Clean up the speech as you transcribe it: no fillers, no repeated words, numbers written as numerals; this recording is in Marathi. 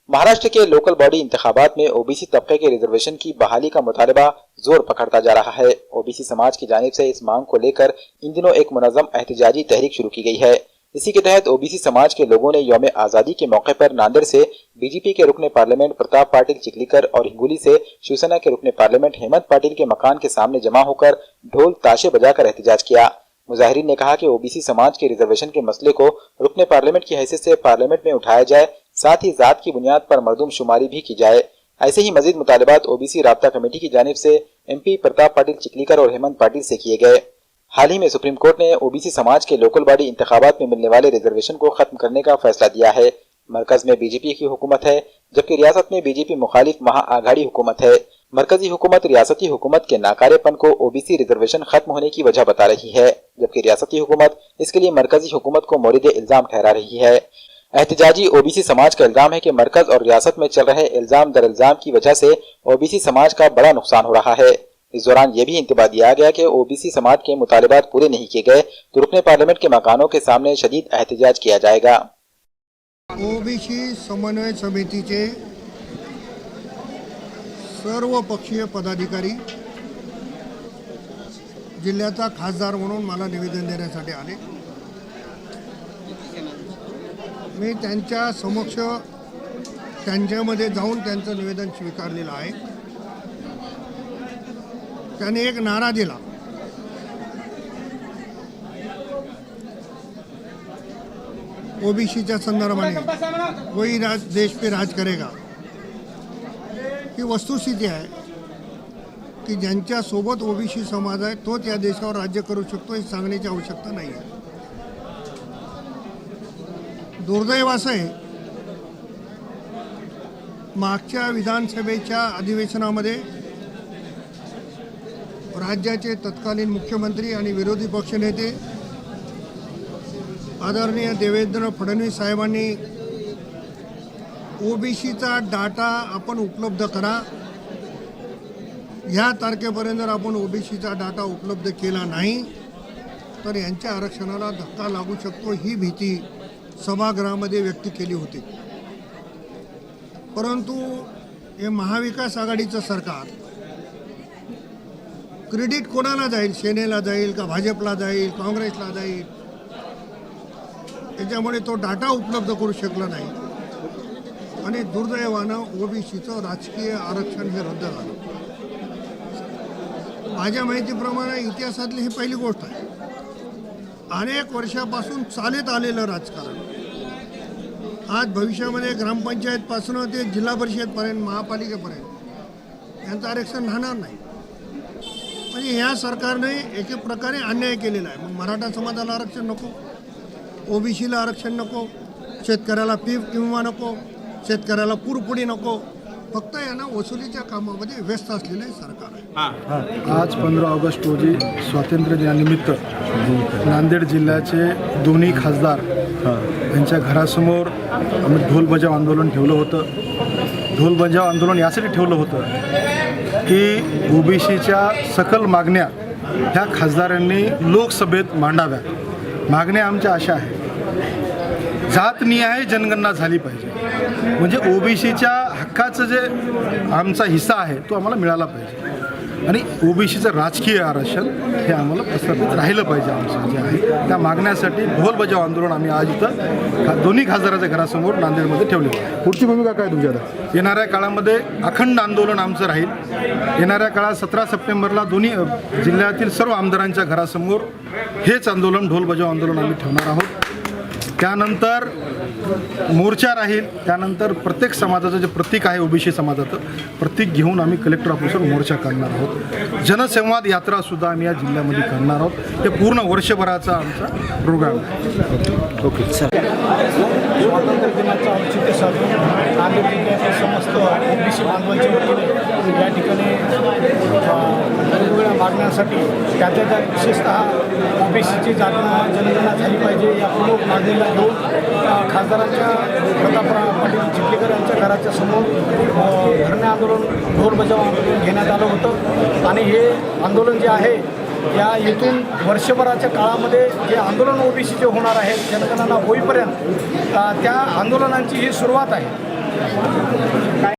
महाराष्ट्र के लोकल बॉडी इंतखाबात में ओबीसी तबके के रिजर्वेशन की बहाली का मुतालबा जोर पकड़ता जा रहा है। ओबीसी समाज की जानिब से इस मांग को लेकर इन दिनों एक मुनज़्ज़म एहतजाजी तहरीक शुरू की गई है। इसी के तहत ओबीसी समाज के लोगों ने यौम आज़ादी के मौके पर नांदेड़ से बीजेपी के रुकने पार्लियामेंट प्रताप पाटिल चिखलीकर और हिंगोली से शिवसेना के रुकने पार्लियामेंट हेमंत पाटिल के मकान के सामने जमा होकर ढोल ताशे बजाकर एहतजाज किया। मुजाहिरीन ने कहा कि ओबीसी समाज के रिजर्वेशन के मसले को रुकने पार्लियामेंट की हैसियत से पार्लियामेंट में उठाया जाए, साथ ही जात की बुनियाद पर मरदूम शुमारी भी की जाए। ऐसे ही मजीद मुतालबात ओबीसी राब्ता कमेटी की जानिब से एमपी प्रताप पाटिल चिखलीकर और हेमंत पाटिल से किए गए। हाल ही में सुप्रीम कोर्ट ने ओबीसी समाज के लोकल बॉडी इंतखाबात में मिलने वाले रिजर्वेशन को खत्म करने का फैसला दिया है। मरकज में बीजेपी की हुकूमत है, जबकि रियासत में बीजेपी मुखालिफ महाआघाड़ी हुकूमत है। मरकजी हुकूमत रियासती हुकूमत के नाकारेपन को ओबीसी रिजर्वेशन खत्म होने की वजह बता रही है, जबकि रियासती हुकूमत इसके लिए मरकजी हुकूमत को मोरिद इल्जाम ठहरा रही है। एहतजाजी ओबीसी समाज का इल्जाम है कि मरकज और रियासत में चल रहे इल्जाम दर इल्जाम की वजह से ओबीसी समाज का बड़ा नुकसान हो रहा है। इस दौरान ये भी इंतबाह दिया गया कि ओबीसी समाज के मुतालिबात पूरे नहीं किए गए तो रुकने पार्लियामेंट के मकानों के सामने शदीद एहतजाज किया जाएगा। ओबीसी समन्वय समितीचे सर्व पक्षीय पदाधिकारी जिल्ह्याचा खासदार म्हणून मला निवेदन देण्यासाठी आले। मी त्यांच्या समक्ष त्यांच्यामध्ये जाऊन त्यांचं निवेदन स्वीकारलेलं आहे। त्यांनी एक नारा दिला, ओबीसीच्या संदर्भाने वही देश पे राज करेगा। ही वस्तुस्थिती आहे की ज्यांच्या सोबत ओबीसी समाज आहे तोच या देशावर राज्य करू शकतो, हे सांगण्याची आवश्यकता नाही आहे। दुर्दैव असं आहे, मागच्या विधानसभेच्या अधिवेशनामध्ये राज्याचे तत्कालीन मुख्यमंत्री आणि विरोधी पक्षनेते आदरणीय देवेंद्र फडणवीस साहेबांनी ओबीसीचा डाटा आपण उपलब्ध करा, ह्या तारखेपर्यंत जर आपण ओबीसीचा डाटा उपलब्ध केला नाही तर यांच्या आरक्षणाला धक्का लागू शकतो, ही भीती सभागृहामध्ये व्यक्त केली होती। परंतु हे महाविकास आघाडीचं सरकार क्रेडिट कोणाला जाईल, सेनेला जाईल का भाजपला जाईल, काँग्रेसला जाईल, त्याच्यामुळे तो डाटा उपलब्ध करू शकला नाही आणि दुर्दैवानं ओबीसीचं राजकीय आरक्षण हे रद्द झालं। माझ्या माहितीप्रमाणे इतिहासातली ही पहिली गोष्ट आहे। अनेक वर्षापासून चालत आलेलं राजकारण आज भविष्यामध्ये ग्रामपंचायतपासून ते जिल्हा परिषदपर्यंत महापालिकेपर्यंत यांचं आरक्षण राहणार नाही। म्हणजे ह्या सरकारने एक प्रकारे अन्याय केलेला आहे। मग मराठा समाजाला आरक्षण नको, ओबीसीला आरक्षण नको, शेतकऱ्याला पीक विमा नको, शेतकऱ्याला पुरपुडी नको, फक्त यांना वसुलीच्या कामामध्ये व्यस्त असलेले सरकार आहे। आज 15 ऑगस्ट रोजी स्वातंत्र्य दिनानिमित्त नांदेड जिल्ह्याचे दोन्ही खासदार यांच्या घरासमोर आम्ही ढोल बजाव आंदोलन ठेवलं होतं। ढोल बजाव आंदोलन यासाठी ठेवलं होतं की ओबीसीच्या सकल मागण्या ह्या खासदारांनी लोकसभेत मांडाव्या। मागण्या आमच्या अशा आहेत, जातनिहाय जनगणना झाली पाहिजे, म्हणजे ओबीसीच्या हक्काचं जे आमचा हिस्सा आहे तो आम्हाला मिळाला पाहिजे आणि ओबीसीचं राजकीय आरक्षण हे आम्हाला प्रस्थापित राहिलं पाहिजे। आमचं जे आहे त्या मागण्यासाठी ढोल बजाव आंदोलन आम्ही आज इथं दोन्ही खासदाराच्या घरासमोर नांदेडमध्ये ठेवले। पुढची भूमिका काय तुमच्या? येणाऱ्या काळामध्ये अखंड आंदोलन आमचं राहील। येणाऱ्या काळात 17 सप्टेंबरला दोन्ही जिल्ह्यातील सर्व आमदारांच्या घरासमोर हेच आंदोलन, ढोल बजाव आंदोलन आम्ही ठेवणार आहोत। त्यानंतर मोर्चा राहील, त्यानंतर प्रत्येक समाजाचं जे प्रतीक आहे ओबीसी समाजाचं प्रतीक घेऊन आम्ही कलेक्टर ऑफिसवर मोर्चा काढणार आहोत। जनसंवाद यात्रासुद्धा आम्ही या जिल्ह्यामध्ये करणार आहोत। ते पूर्ण वर्षभराचा आमचा प्रोग्राम आहे। ओके सर, स्वातंत्र्य दिनाचं औचित्य साधून नांदेड जिल्ह्यातील समस्त ओबीसी बांधवांच्या वतीने या ठिकाणी वेगवेगळ्या मागण्यांसाठी त्याच्या विशेषतः ओबीसीची जनगणना झाली पाहिजे या प्रमुख मागणीला घेऊन खासदारांच्या प्रतापराव पाटील चिखलीकर यांच्या घराच्या समोर धरणे आंदोलन, ढोल बजाव आंदोलन घेण्यात आलं होतं आणि हे आंदोलन जे आहे या इथून वर्षभराच्या काळामध्ये जे आंदोलन ओबीसीचे होणार आहे जनगणना होईपर्यंत त्या आंदोलनांची ही सुरुवात आहे। आहे.